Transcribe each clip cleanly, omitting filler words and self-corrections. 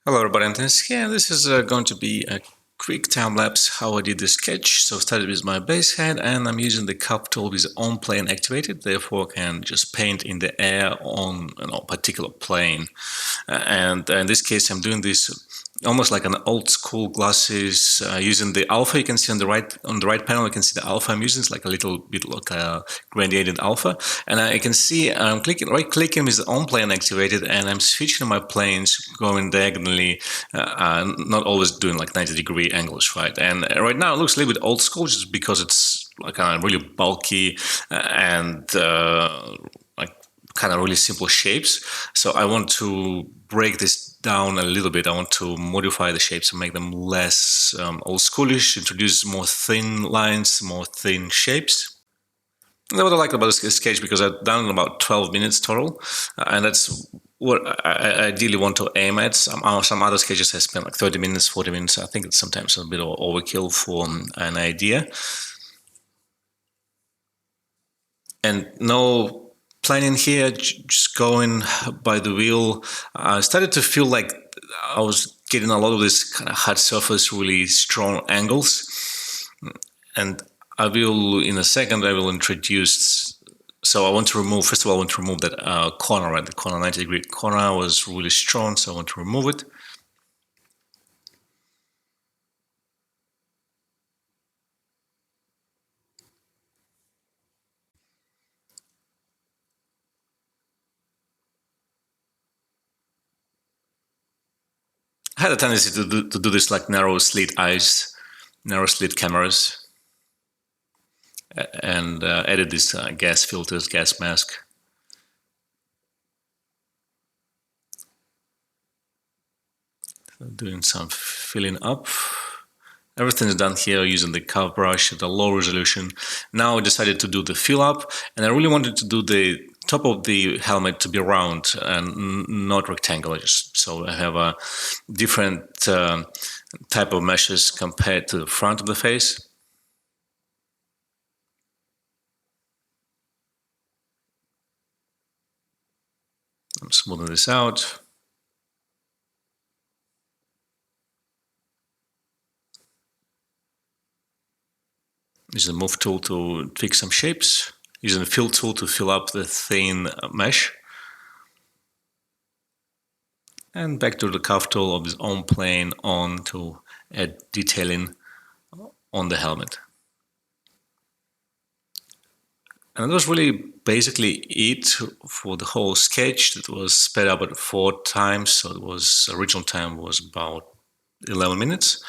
Hello everybody, Anthony's here. This is going to be a quick time lapse how I did the sketch. So I started with my base head and I'm using the cup tool with on plane activated, therefore I can just paint in the air on a particular plane. And in this case I'm doing this almost like an old school glasses using the alpha. You can see on the right panel you can see the alpha I'm using. It's like a little bit like a gradient alpha, and I can see I'm right clicking with the on plane activated, and I'm switching my planes going diagonally, not always doing like 90-degree angles, right? And right now it looks a little bit old school just because it's like really bulky and like kind of really simple shapes. So I want to break this down a little bit. I want to modify the shapes and make them less old schoolish, introduce more thin lines, more thin shapes. And that's what I like about this sketch, because I've done it in about 12 minutes total, and that's what I ideally want to aim at. Some other sketches I spent like 30 minutes, 40 minutes. I think it's sometimes a bit of overkill for an idea. And no planning here, just going by the wheel. I started to feel like I was getting a lot of this kind of hard surface, really strong angles. And I will, in a second, I will introduce. So I want to remove, first of all, I want to remove that corner, right? The corner, 90-degree corner was really strong, so I want to remove it. I had a tendency to do this like narrow slit eyes, narrow slit cameras, and added this gas filters, gas mask. Doing some filling up. Everything is done here using the curve brush at a low resolution. Now I decided to do the fill up, and I really wanted to do the top of the helmet to be round and not rectangular, so I have a different type of meshes compared to the front of the face. I'm smoothing this out. Using the move tool to tweak some shapes. Using the fill tool to fill up the thin mesh. And back to the curve tool of this on plane on to add detailing on the helmet. And that was really basically it for the whole sketch. It was sped up at 4 times, so it was original time was about 11 minutes.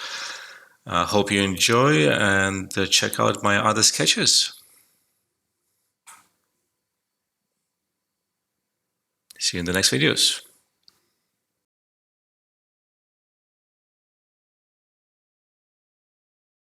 Hope you enjoy, and check out my other sketches. See you in the next videos.